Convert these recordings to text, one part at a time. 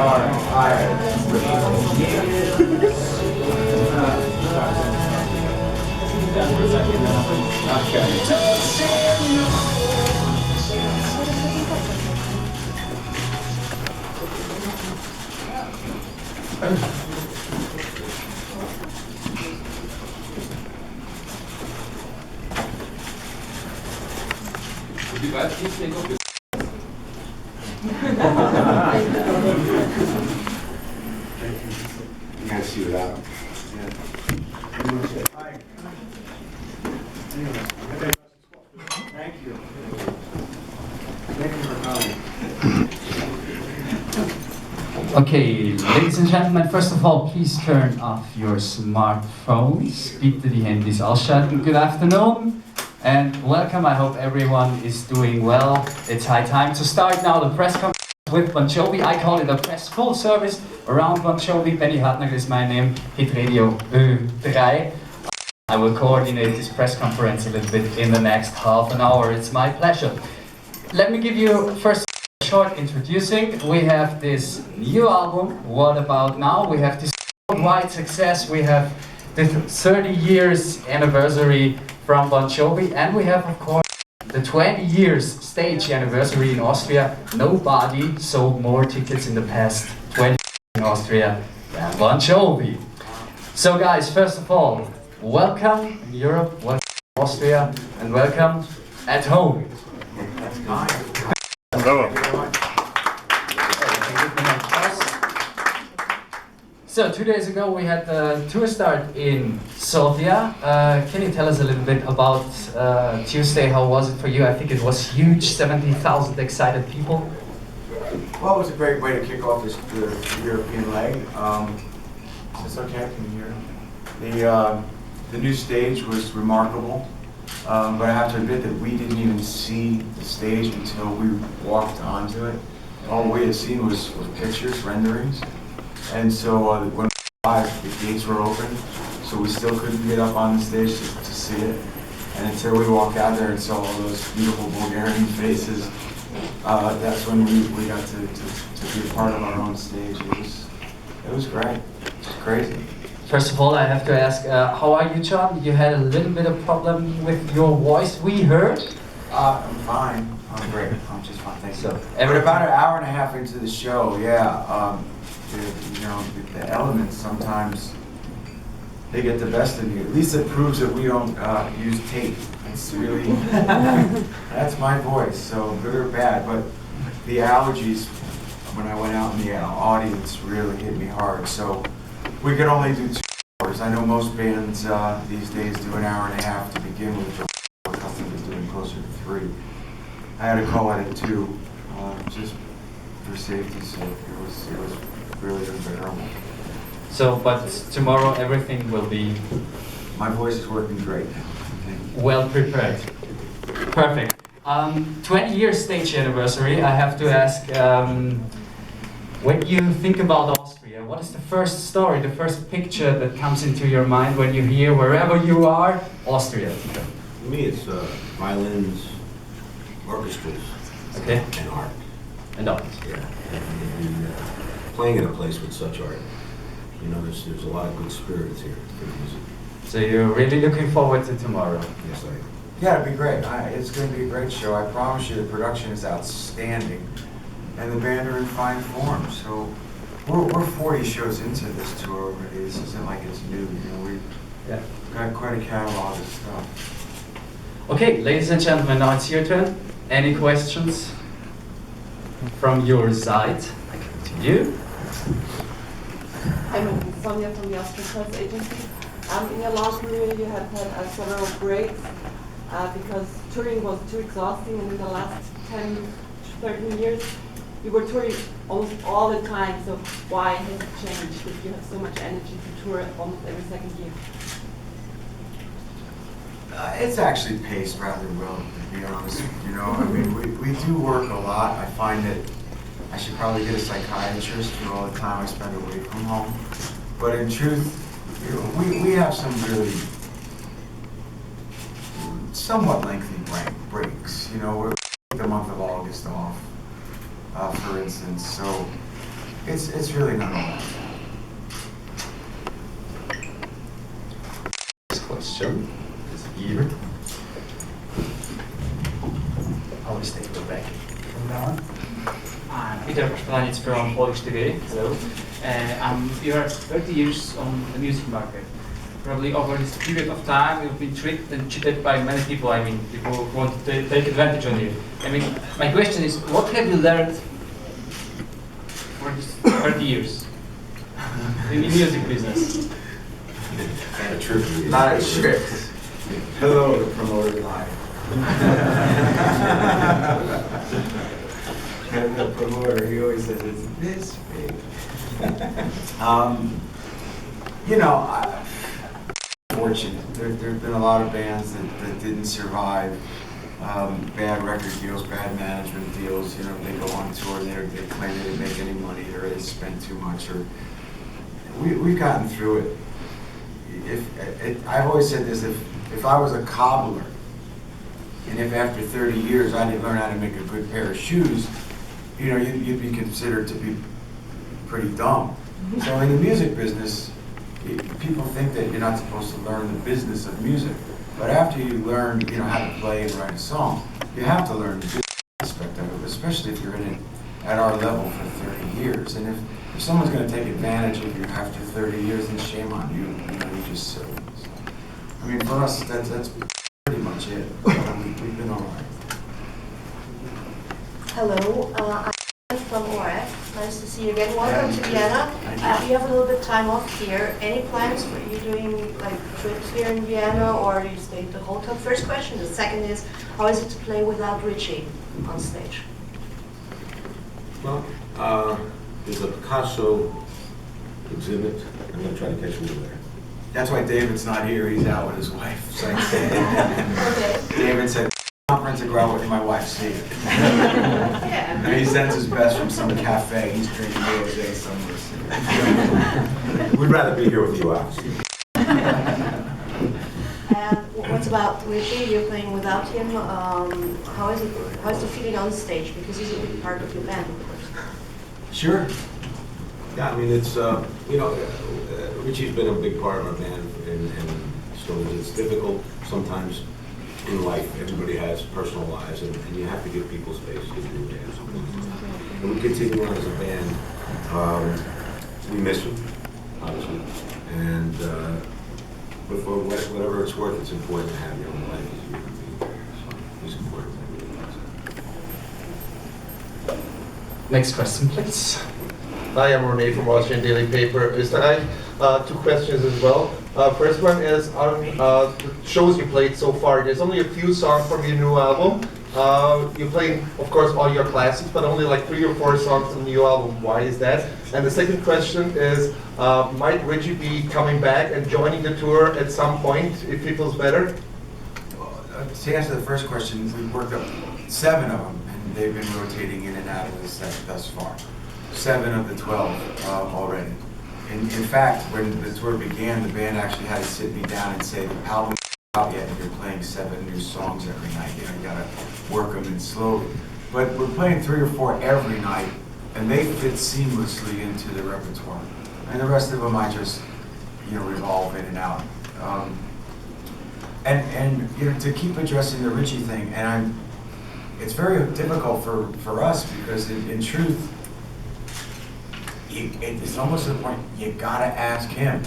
You gotta see without him. Thank you. Thank you for coming. Okay, ladies and gentlemen, first of all, please turn off your smartphones. Bitte die Handys ausschalten. Good afternoon and welcome. I hope everyone is doing well. It's high time to start now the press conference with Jovi. I call it a press full service around Jovi. Benny Hartnagel is my name. Hit Radio Ö3. I will coordinate this press conference a little bit in the next half an hour. It's my pleasure. Let me give you first a short introducing. We have this new album, What About Now? We have this wide success. We have the 30 years anniversary from Bon Jovi, and we have, of course, the 20 years stage anniversary in Austria. Nobody sold more tickets in the past 20 years in Austria than Bon Jovi. So guys, first of all, welcome in Europe, welcome in Austria, and welcome at home. That's kind. Bravo. So 2 days ago we had the tour start in Sofia. Can you tell us a little bit about Tuesday? How was it for you? I think it was huge, 70,000 excited people. Well, it was a great way to kick off the European leg. It's okay, I can hear. The new stage was remarkable, but I have to admit that we didn't even see the stage until we walked onto it. All we had seen was pictures, renderings, and so when we arrived, the gates were open, so we still couldn't get up on the stage to see it. And until we walked out there and saw all those beautiful Bulgarian faces, that's when we got to be a part of our own stage. It was great. It was crazy. First of all, I have to ask, how are you, John? You had a little bit of problem with your voice, we heard. I'm fine. I'm great. I'm just fine. Thanks. So, But about an hour and a half into the show, yeah, the elements sometimes they get the best of you. At least it proves that we don't use tape. It's really that's my voice. So good or bad, but the allergies when I went out in the audience really hit me hard. So we could only do 2 hours. I know most bands these days do an hour and a half to begin with. But Custom is doing closer to 3. I had to call it at 2, just for safety's sake. It was really unbearable. So, but tomorrow everything will be... My voice is working great. Well prepared. Perfect. 20 years stage anniversary. I have to ask, when you think about Austria, what is the first story, the first picture that comes into your mind when you hear, wherever you are, Austria? For me, it's violins, orchestras, Okay. and art. And art. Yeah. And playing in a place with such art, you know, there's a lot of good spirits here for music. So you're really looking forward to tomorrow? Yes, I am. Yeah, it'll be great. It's going to be a great show. I promise you the production is outstanding. And the band are in fine form. So we're 40 shows into this tour already. This isn't like it's new. You know, we've got quite a catalog of stuff. Okay, ladies and gentlemen, now it's your turn. Any questions from your side? I come to you. I'm Sonia from the Austrian Press Agency. In your last career, you had several breaks because touring was too exhausting, and in the last 10, 13 years, you were touring almost all the time. So why has it changed if you have so much energy to tour almost every second year? It's actually paced rather well, to be honest. You know, I mean, we do work a lot. I find that I should probably get a psychiatrist for all the time I spend away from home. But in truth, you know, we have some really somewhat lengthy breaks. You know, we're the month of August off, for instance. So it's really not all that. Next question is here. Always take the back from that one. Peter Pressekonferenz from Polish TV. Hello. You are 30 years on the music market. Probably over this period of time, you've been tricked and cheated by many people. I mean, people who want to take advantage of you. I mean, my question is, what have you learned for this 30 years in the music business? Not a tribute. Not a trick. Hello, the promoter live. And the promoter, he always says it's this big. You know, fortunate. There've been a lot of bands that didn't survive. Bad record deals, bad management deals. You know, they go on tour and they claim they didn't make any money, or they spent too much. Or we've gotten through it. I've always said this: if I was a cobbler, and if after 30 years I didn't learn how to make a good pair of shoes, you know, you'd be considered to be pretty dumb. So in the music business, people think that you're not supposed to learn the business of music. But after you learn, you know, how to play and write a song, you have to learn the business aspect of it, especially if you're in it at our level for 30 years. And if someone's going to take advantage of you after 30 years, then shame on you. You know, you're just silly. So, I mean, for us, that's pretty much it. We've been all right. Hello, I'm from ORF. Nice to see you again. Welcome to Vienna. You have a little bit time off here. Any plans for you doing like trips here in Vienna, or do you stay at the hotel? First question. The second is, how is it to play without Richie on stage? Well, there's a Picasso exhibit. I'm going to try to catch you there. That's why David's not here. He's out with his wife. So Okay. David said, conference to go out with my wife, Steve. Yeah. And he sends his best from some cafe. He's drinking rosé somewhere. We'd rather be here with you, obviously. And what about Richie? You're playing without him. How is it? How is the feeling on stage? Because he's a big part of your band, of course. Sure. Yeah, I mean, it's, you know, Richie's been a big part of our band, and so it's difficult sometimes in life. Everybody has personal lives, and you have to give people space to do bands. And we continue on as a band. We miss him, obviously, and but for whatever it's worth, it's important to have your own life as you can be there. So it's important. Next question, please. Hi, I'm Rene from Austrian Daily Paper Österreich. Two questions as well. First one is on the shows you played so far. There's only a few songs from your new album. You're playing, of course, all your classics, but only like 3 or 4 songs on the new album. Why is that? And the second question is, might Richie be coming back and joining the tour at some point if he feels better? To answer the first question, we've worked up 7 of them, and they've been rotating in and out of the set thus far. 7 of the 12 already. In fact, when the tour began, the band actually had to sit me down and say, the album's not out yet, and you're playing 7 new songs every night. You know, you gotta work them in slowly. But we're playing 3 or 4 every night, and they fit seamlessly into the repertoire. And the rest of them I just, you know, revolve in and out. And you know, to keep addressing the Richie thing, and it's very difficult for us because in truth, it's almost to the point you gotta ask him.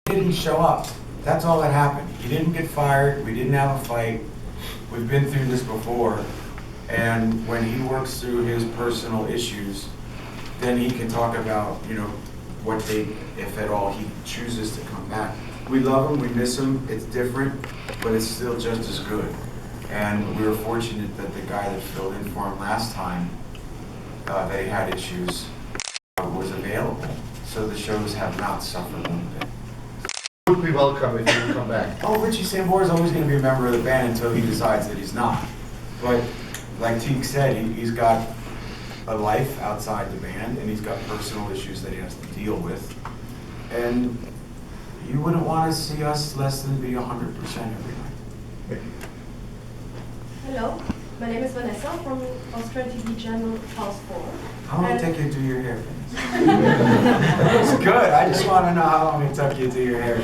He didn't show up. That's all that happened. He didn't get fired. We didn't have a fight. We've been through this before. And when he works through his personal issues, then he can talk about, you know, what date, if at all, he chooses to come back. We love him. We miss him. It's different, but it's still just as good. And we were fortunate that the guy that filled in for him last time, that he had issues, was available. So the shows have not suffered one bit. Would be welcome if you come back. Oh, Richie Sambora is always going to be a member of the band until he decides that he's not. But like Teague said, he's got a life outside the band, and he's got personal issues that he has to deal with. And you wouldn't want to see us less than be 100% every night. Hello, My name is Vanessa from Austrian TV channel House 4. How long did it take you to do your hair? It's good. I just want to know how long it took you to do your hair.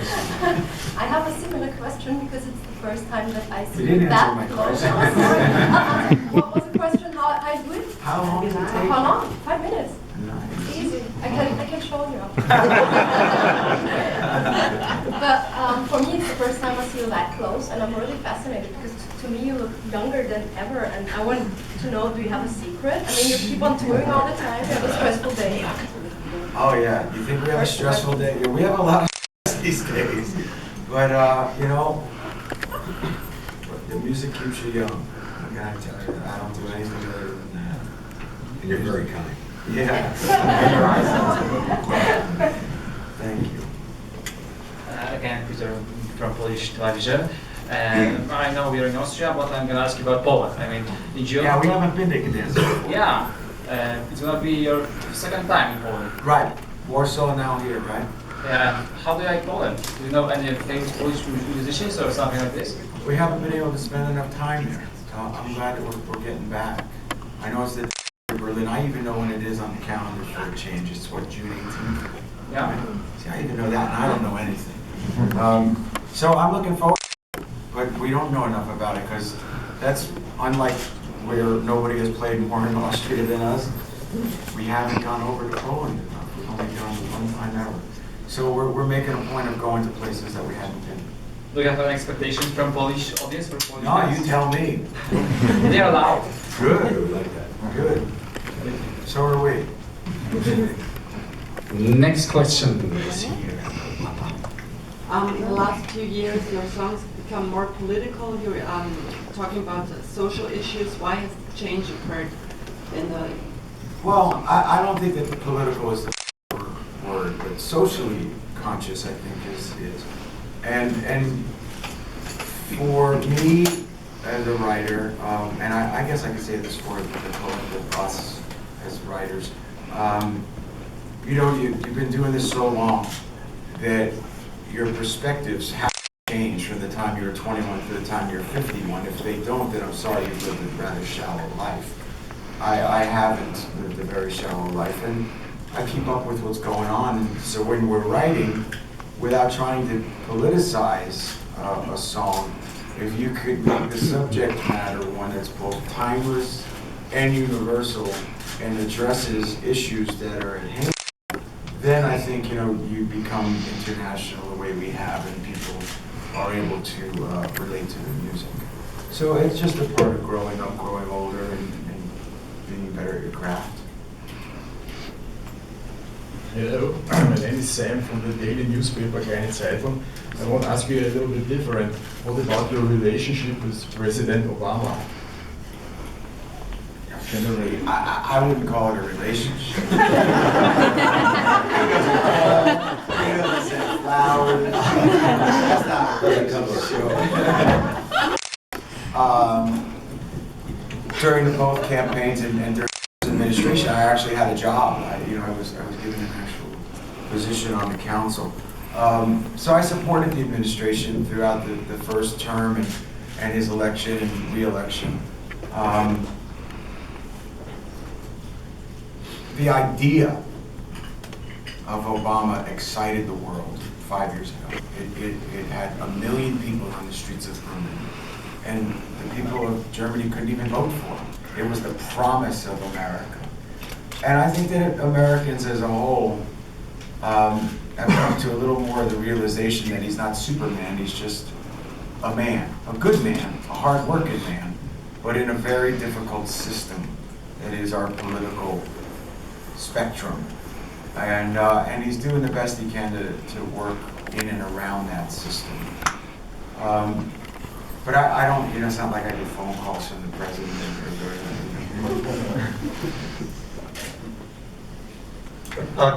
I have a similar question because it's the first time that I see You didn't that answer my close. question. Oh, sorry. What was the question? How I do it? How long does it take? How long? 5 minutes. Nice. It's easy. I can show you. But for me, it's the first time I see you that close, and I'm really fascinated because to me you look younger than ever. And I want to know, do you have a secret? I mean, you keep on touring all the time. You have a stressful day. Oh yeah, you think we have a stressful day? Yeah, we have a lot of stress these days. But you know, the music keeps you young. I'm gonna tell you that. I don't do anything other than that. And you're very kind. Yeah. Thank you. Again, Peter from Polish television. I know we are in Austria, but I'm going to ask you about Poland. I mean, in June. Yeah, we haven't been to Gdańsk before. Yeah, it's going to be your second time in Poland. Right. Warsaw now here, right? How do you like Poland? Do you know any famous Polish musicians or something like this? We haven't been able to spend enough time there. I'm glad that we're getting back. I know it's the Berlin. I even know when it is on the calendar for a change. It's what, June 18th? Yeah. See, I even know that, and I don't know anything. So I'm looking forward to it, but we don't know enough about it because that's unlike where nobody has played more in Austria than us. We haven't gone over to Poland enough. We've only gone one time ever. So we're making a point of going to places that we haven't been. Do you have any expectations from Polish audience for Polish No, fans? you tell me. They are loud. Good. Like that. Good. So are we. Next question is here. In the last few years, your songs become more political. You're talking about social issues. Why has the change occurred in the... Well, I don't think that the political is the word, but socially conscious, I think, is. And for me as a writer, and I guess I could say this for the collective, us as writers, you know, you've been doing this so long that your perspectives have changed from the time you're 21 to the time you're 51. If they don't, then I'm sorry, you've lived a rather shallow life. I haven't lived a very shallow life, and I keep up with what's going on. And so when we're writing, without trying to politicize a song, if you could make the subject matter one that's both timeless and universal and addresses issues that are at hand, then I think, you know, you become international the way we have, and people are able to relate to the music. So it's just a part of growing up, growing older, and being better at your craft. Hello, my name is Sam from the daily newspaper Kleine Zeitung. I want to ask you a little bit different. What about your relationship with President Obama? Generally. I wouldn't call it a relationship. He doesn't send flowers. That's not really come to show. During both campaigns and during his administration, I actually had a job. I was given an actual position on the council. So I supported the administration throughout the first term and his election and re-election. The idea of Obama excited the world 5 years ago. It had 1 million people on the streets of Berlin, and the people of Germany couldn't even vote for him. It was the promise of America. And I think that Americans as a whole have come to a little more of the realization that he's not Superman, he's just a man, a good man, a hard-working man, but in a very difficult system that is our political spectrum. And he's doing the best he can to work in and around that system. But I don't, it's not like I get phone calls from the president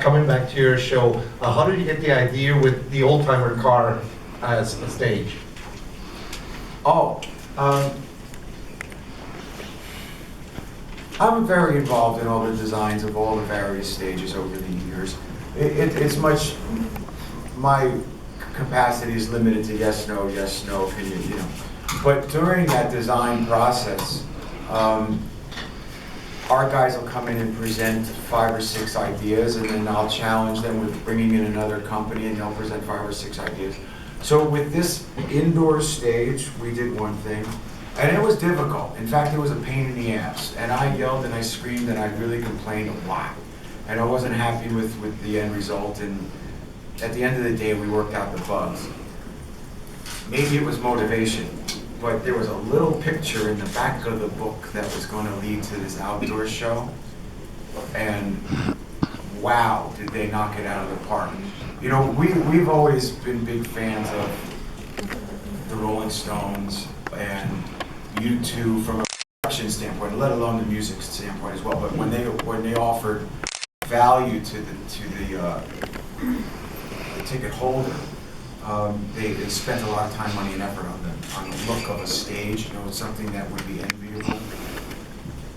Coming back to your show, how did you get the idea with the old-timer car as a stage? I'm very involved in all the designs of all the various stages over the years. It's much, my capacity is limited to yes, no, can you know. But during that design process, Our guys will come in and present 5 or 6 ideas, and then I'll challenge them with bringing in another company, and they'll present 5 or 6 ideas. So with this indoor stage, we did one thing, and it was difficult. In fact, it was a pain in the ass, and I yelled and I screamed and I really complained a lot, and I wasn't happy with the end result. And at the end of the day, we worked out the bugs. Maybe it was motivation, but there was a little picture in the back of the book that was going to lead to this outdoor show, and wow, did they knock it out of the park. You know, we've always been big fans of the Rolling Stones and U2 from a production standpoint, let alone the music standpoint as well. But when they offered value to the ticket holder, they spent a lot of time, money, and effort on the look of a stage. You know, it's something that would be enviable.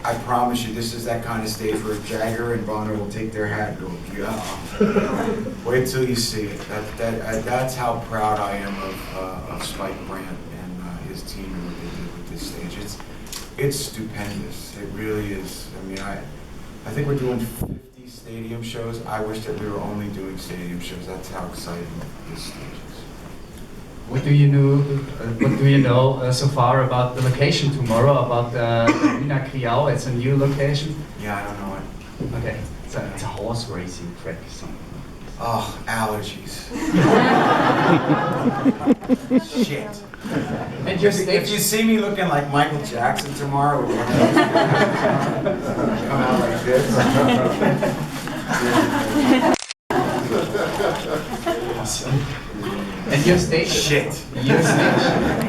I promise you, this is that kind of stage where Jagger and Bono will take their hat and go, yeah. Wait till you see it. That's how proud I am of Spike Brandt and his team and what they did with this stage. It's stupendous. It really is. I mean, I think we're doing 50 stadium shows. I wish that we were only doing stadium shows. That's how exciting this stage is. What do you know so far about the location tomorrow, about Arena Kriau? It's a new location? Yeah, I don't know it. Okay, it's a horse racing track. Oh, allergies. Shit. And your If stage? you see me looking like Michael Jackson tomorrow, we're gonna come out like this. And your stage? Shit. Your stage?